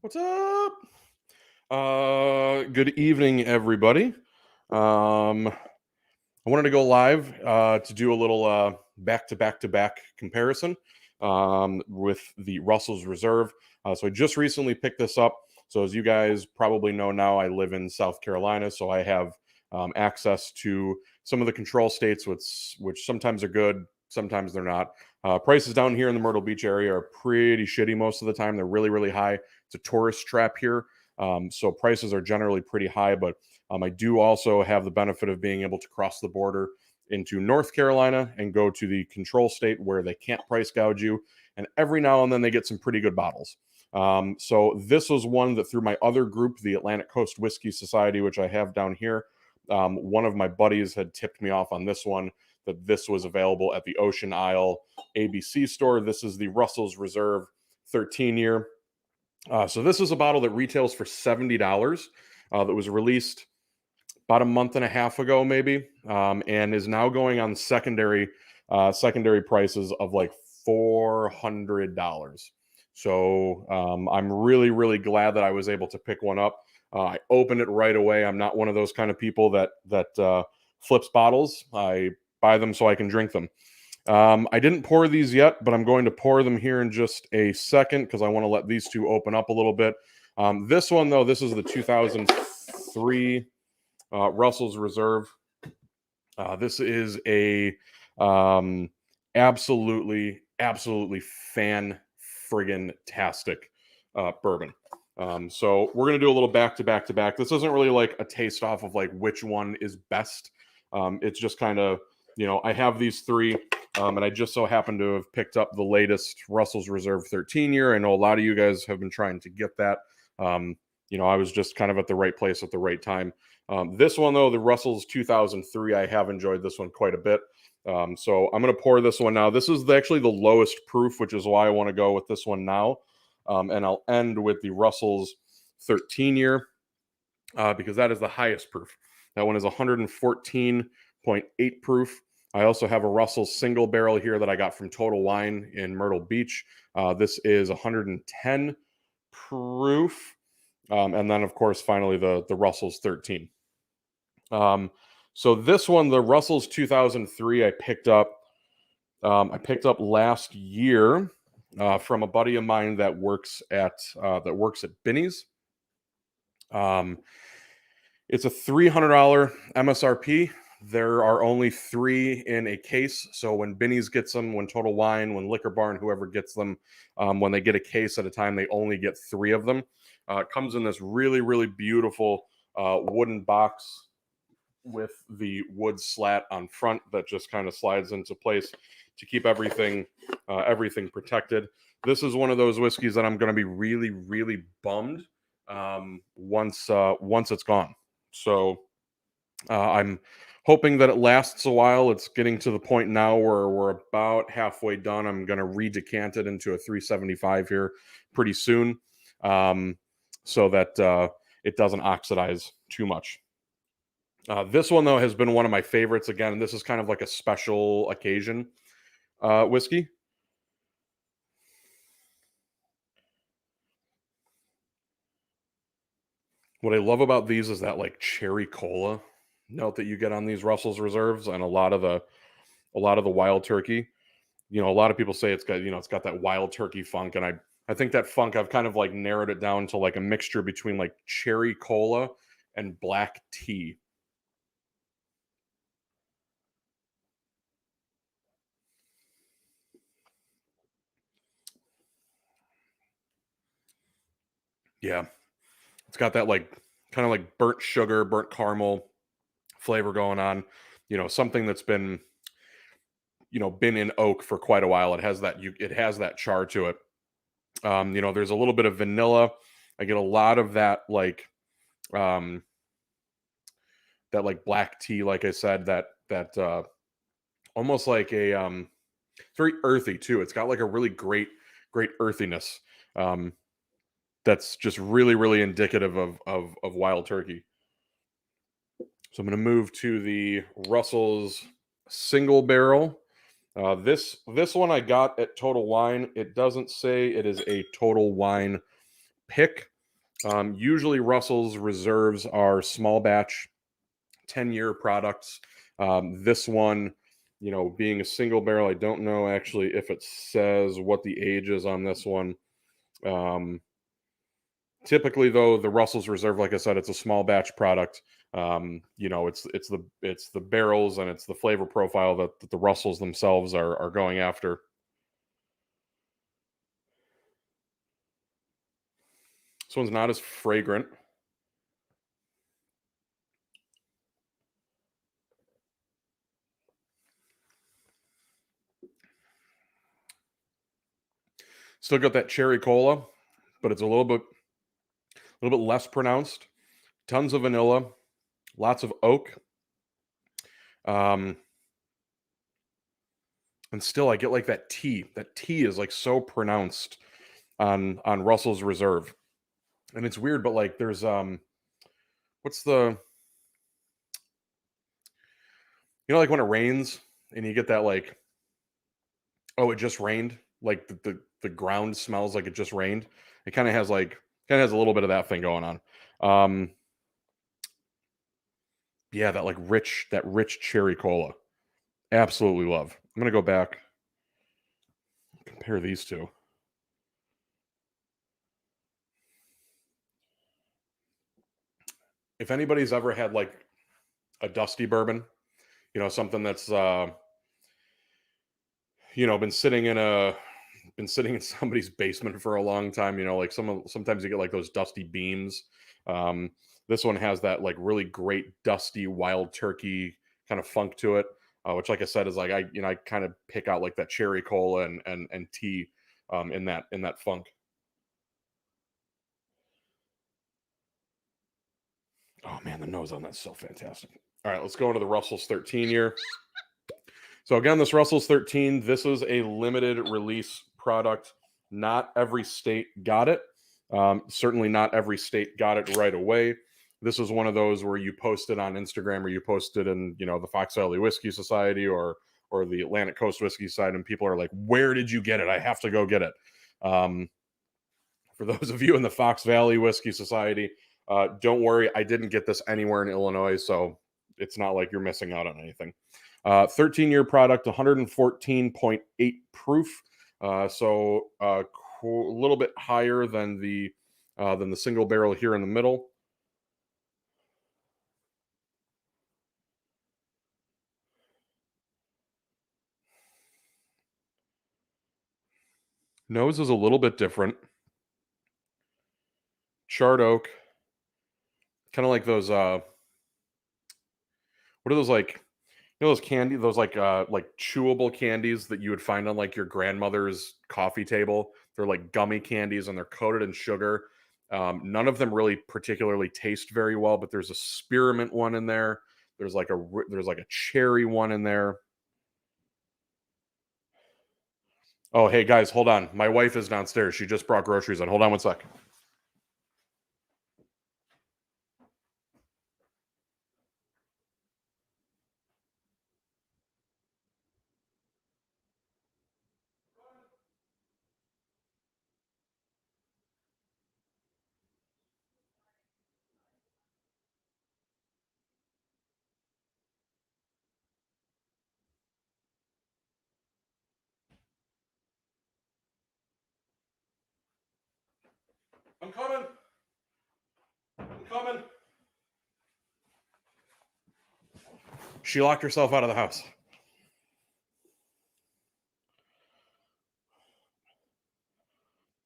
What's up? Good evening, everybody. Um, I wanted to go live to do a little back to back to back comparison with the Russell's Reserve. So I just recently picked this up. So as you guys probably know now, I live in South Carolina, so I have access to some of the control states, which sometimes are good, sometimes they're not. Prices down here in the Myrtle Beach area are pretty shitty most of the time. They're really, really high. It's a tourist trap here, so prices are generally pretty high, but I do also have the benefit of being able to cross the border into North Carolina and go to the control state where they can't price gouge you. And every now and then they get some pretty good bottles. So this was one that through my other group, the Atlantic Coast Whiskey Society, which I have down here, one of my buddies had tipped me off on this one, that this was available at the Ocean Isle ABC store. This is the Russell's Reserve 13 year. So this is a bottle that retails for $70. That was released about a month and a half ago, maybe, and is now going on secondary prices of like $400. So I'm really, really glad that I was able to pick one up. I opened it right away. I'm not one of those kind of people that flips bottles. I buy them so I can drink them. I didn't pour these yet, but I'm going to pour them here in just a second because I want to let these two open up a little bit. This one, though, this is the 2003 Russell's Reserve. This is a absolutely fan friggin' tastic bourbon. So we're gonna do a little back to back to back. This isn't really like a taste off of like which one is best. It's just kind of, I have these three, and I just so happen to have picked up the latest Russell's Reserve 13 year. I know a lot of you guys have been trying to get that. I was just kind of at the right place at the right time. This one, though, the Russell's 2003, I have enjoyed this one quite a bit. So I'm going to pour this one now. This is actually the lowest proof, which is why I want to go with this one now. And I'll end with the Russell's 13 year because that is the highest proof. That one is 114.8 proof. I also have a Russell's single barrel here that I got from Total Wine in Myrtle Beach. This is 110 proof. And then, of course, finally, the Russell's 13. So this one, the Russell's 2003, I picked up last year from a buddy of mine that works at Binny's. It's a $300 MSRP. There are only 3 in a case. So when Binny's gets them, when Total Wine, when Liquor Barn, whoever gets them, when they get a case at a time, they only get 3 of them. It comes in this really, really beautiful wooden box with the wood slat on front that just kind of slides into place to keep everything protected. This is one of those whiskeys that I'm going to be really, really bummed once it's gone. So I'm hoping that it lasts a while. It's getting to the point now where we're about halfway done. I'm going to redecant it into a 375 here pretty soon, so that it doesn't oxidize too much. This one, though, has been one of my favorites. Again, this is kind of like a special occasion whiskey. What I love about these is that like cherry cola note that you get on these Russell's Reserves, and a lot of the Wild Turkey. A lot of people say it's got that Wild Turkey funk, and I think that funk, I've kind of like narrowed it down to like a mixture between like cherry cola and black tea. Yeah, it's got that like kind of like burnt sugar, burnt caramel flavor going on. Something that's been in oak for quite a while. It has that char to it. There's a little bit of vanilla. I get a lot of um that like black tea, like I said, that almost like it's very earthy too. It's got like a really great earthiness. That's just really, really indicative of Wild Turkey. So I'm going to move to the Russell's single barrel. This one I got at Total Wine. It doesn't say it is a Total Wine pick. Usually, Russell's Reserves are small batch, 10-year products. This one, being a single barrel, I don't know actually if it says what the age is on this one. Typically, though, the Russell's Reserve, like I said, it's a small batch product. It's the barrels and it's the flavor profile that the Russells themselves are going after. This one's not as fragrant. Still got that cherry cola, but it's a little bit less pronounced. Tons of vanilla, lots of oak. And still I get like that tea. That tea is like so pronounced on Russell's Reserve. And it's weird, but like there's what's the like when it rains and you get that like, oh, it just rained. Like the ground smells like it just rained. It kind of has a little bit of that thing going on. Yeah, that rich cherry cola. Absolutely love. I'm gonna go back, compare these two. If anybody's ever had like a dusty bourbon, something that's been sitting in somebody's basement for a long time, like sometimes you get like those dusty beams. This one has that like really great dusty wild turkey kind of funk to it, which like I said is like I kind of pick out like that cherry cola and tea in that funk. Oh man, the nose on that's so fantastic. All right, let's go into the Russell's 13 year. So again, this Russell's 13, this is a limited release product. Not every state got it. Certainly not every state got it right away. This was one of those where you posted on Instagram or you posted in, the Fox Valley Whiskey Society or the Atlantic Coast Whiskey Society, and people are like, "Where did you get it? I have to go get it." For those of you in the Fox Valley Whiskey Society, don't worry, I didn't get this anywhere in Illinois, so it's not like you're missing out on anything. 13-year product, 114.8 proof, so a little bit higher than the single barrel here in the middle. Nose is a little bit different. Charred oak, kind of like those. What are those like? Those candy, those like chewable candies that you would find on like your grandmother's coffee table. They're like gummy candies and they're coated in sugar. None of them really particularly taste very well, but there's a spearmint one in there. There's like a cherry one in there. Oh, hey guys, hold on. My wife is downstairs. She just brought groceries in. Hold on one sec. I'm coming. I'm coming. She locked herself out of the house.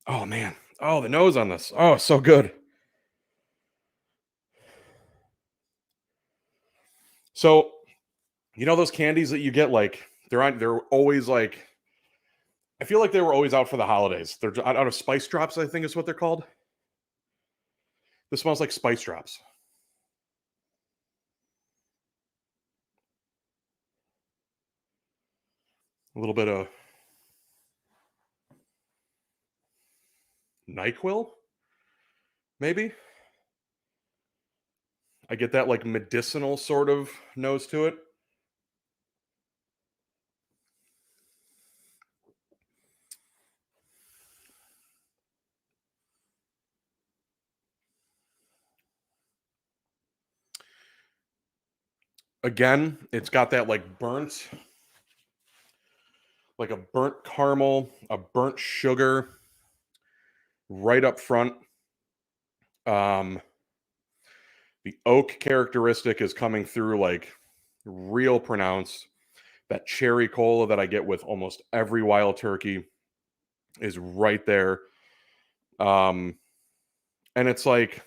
Oh man. Oh, the nose on this. Oh, so good. So, those candies that you get like they're always like I feel like they were always out for the holidays. They're out of Spice Drops, I think is what they're called. This smells like Spice Drops. A little bit of NyQuil, maybe. I get that like medicinal sort of nose to it. Again, it's got that like burnt, like a burnt caramel, a burnt sugar right up front. Um, the oak characteristic is coming through like real pronounced. That cherry cola that I get with almost every wild turkey is right there. Um, and it's like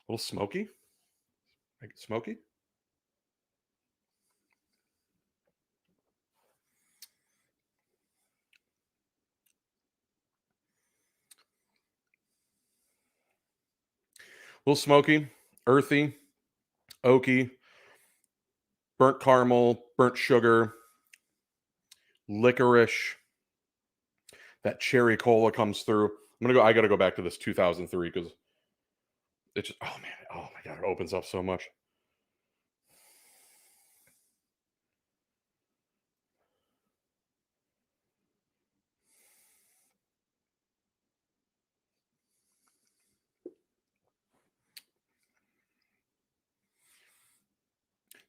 a little smoky, like smoky. A little smoky, earthy, oaky, burnt caramel, burnt sugar, licorice. That cherry cola comes through. I gotta go back to this 2003 because it just, oh man, oh my god, it opens up so much.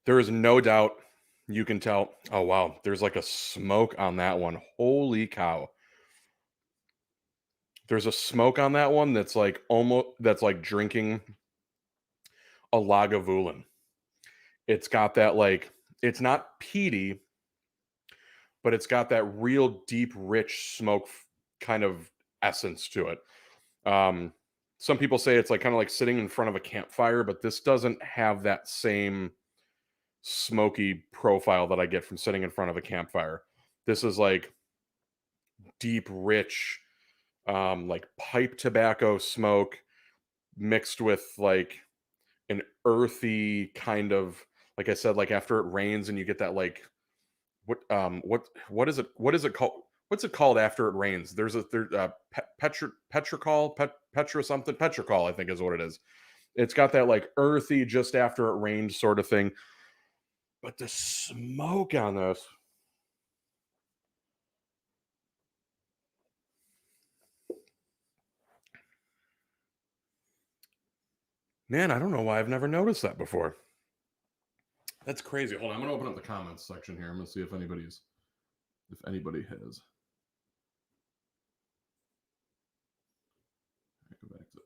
There is no doubt you can tell. Oh wow, there's like a smoke on that one. Holy cow. There's a smoke on that one that's like almost that's like drinking a Lagavulin. It's got that like it's not peaty, but it's got that real deep, rich smoke kind of essence to it. Um, some people say it's like kind of like sitting in front of a campfire, but this doesn't have that same smoky profile that I get from sitting in front of a campfire. This is like deep, rich, like pipe tobacco smoke mixed with like an earthy kind of, like I said, like after it rains and you get that like what is it called, what's it called after it rains? There's a there petricol, petra something, petricol I think is what it is. It's got that like earthy just after it rained sort of thing, but the smoke on this, man, I don't know why I've never noticed that before. That's crazy. Hold on, I'm gonna open up the comments section here. I'm gonna see if anybody has. Go back to,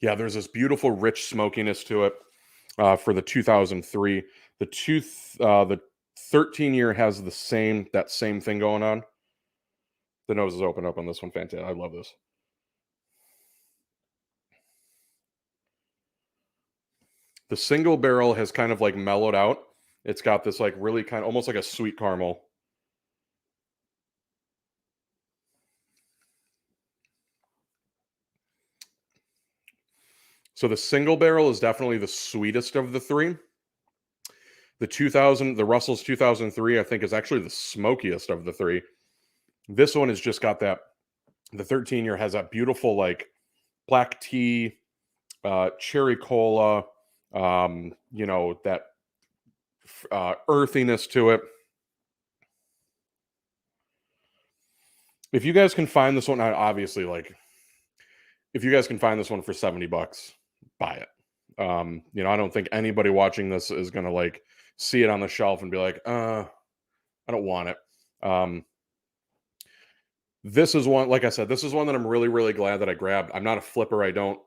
yeah, there's this beautiful rich smokiness to it for the 2003. The 13 year has that same thing going on. The nose is open up on this one. Fantastic. I love this. The single barrel has kind of like mellowed out. It's got this like really kind of almost like a sweet caramel. So the single barrel is definitely the sweetest of the three. The Russell's 2003, I think, is actually the smokiest of the three. This one has just got that. The 13 year has that beautiful like black tea, cherry cola, that earthiness to it. If you guys can find this one, obviously, like if you guys can find this one for $70, buy it. I don't think anybody watching this is gonna like see it on the shelf and be like, I don't want it. This is one, like I said, this is one that I'm really, really glad that I grabbed. I'm not a flipper. I don't,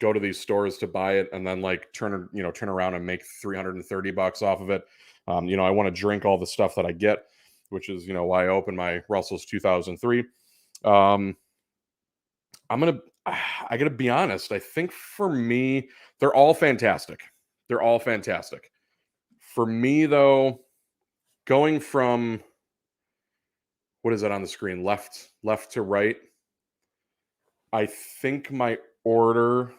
go to these stores to buy it and then like turn around and make $330 off of it. I want to drink all the stuff that I get, which is, why I opened my Russell's 2003. I gotta be honest. I think for me, they're all fantastic. They're all fantastic. For me, though, going from what is it on the screen? Left to right. I think my order.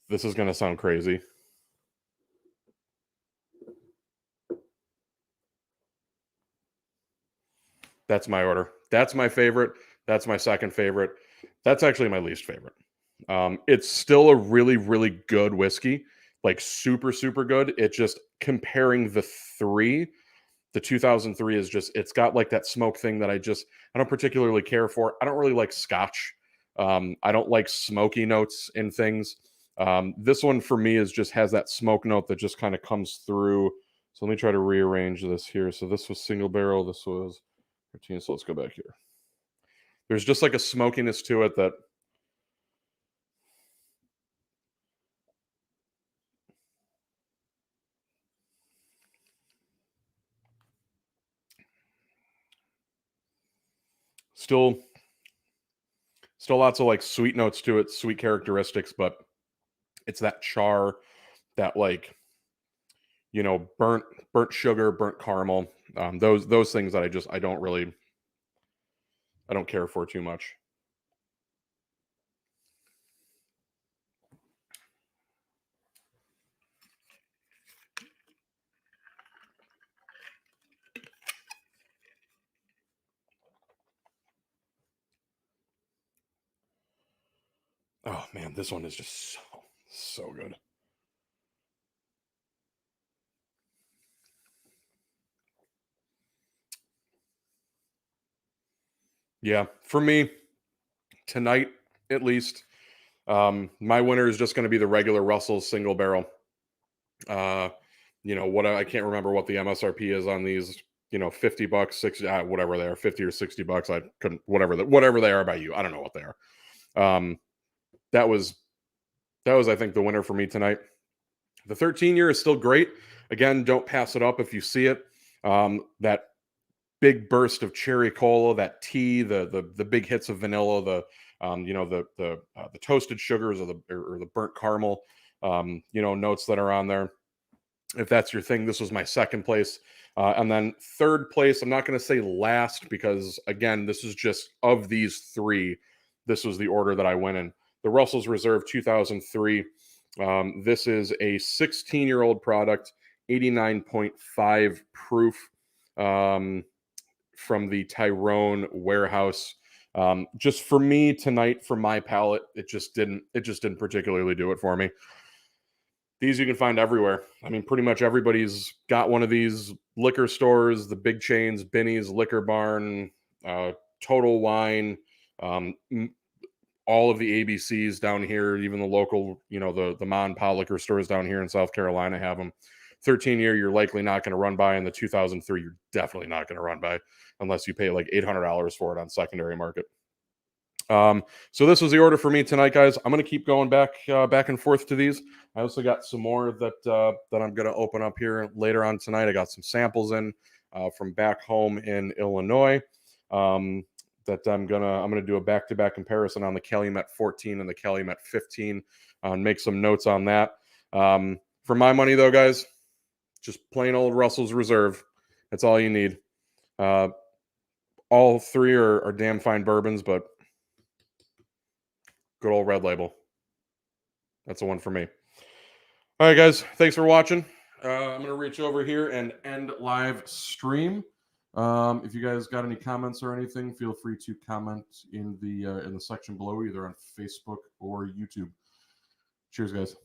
This is gonna sound crazy. That's my order. That's my favorite. That's my second favorite. That's actually my least favorite. It's still a really, really good whiskey, like super, super good. It just comparing the three, the 2003 is just, it's got like that smoke thing that I don't particularly care for. I don't really like Scotch. I don't like smoky notes in things. This one for me has that smoke note that just kind of comes through. So let me try to rearrange this here. So this was single barrel. This was 13. So let's go back here. There's just like a smokiness to it that still lots of like sweet notes to it, sweet characteristics, but it's that char, that like, burnt sugar, burnt caramel, those things that I don't care for too much. Oh man, this one is just so good. Yeah, for me tonight at least, my winner is just going to be the regular Russell's single barrel. I can't remember what the MSRP is on these. $50, 60, whatever they are, 50 or $60. I couldn't, whatever they are by you. I don't know what they are. That was I think the winner for me tonight. The 13 year is still great. Again, don't pass it up if you see it. That big burst of cherry cola, that tea, the big hits of vanilla, the toasted sugars or the burnt caramel, notes that are on there. If that's your thing, this was my second place. And then third place, I'm not going to say last because, again, this is just of these three. This was the order that I went in. The Russell's Reserve 2003. This is a 16-year-old product, 89.5 proof, from the Tyrone warehouse. Just for me tonight, for my palate, it just didn't particularly do it for me. These you can find everywhere. I mean, pretty much everybody's got one of these. Liquor stores, the big chains, Binny's, Liquor Barn, Total Wine, all of the ABCs down here, even the local, the mom and pop liquor stores down here in South Carolina have them. 13 year, you're likely not going to run by. In the 2003, you're definitely not going to run by unless you pay like $800 for it on secondary market. So this was the order for me tonight, guys. I'm going to keep going back and forth to these. I also got some more that I'm going to open up here later on tonight. I got some samples in from back home in Illinois that I'm gonna do a back-to-back comparison on the Calumet 14 and the Calumet 15 and make some notes on that. For my money, though, guys, just plain old Russell's Reserve. That's all you need. All three are damn fine bourbons, but good old Red Label. That's the one for me. All right, guys. Thanks for watching. I'm going to reach over here and end live stream. If you guys got any comments or anything, feel free to comment in the section below, either on Facebook or YouTube. Cheers, guys.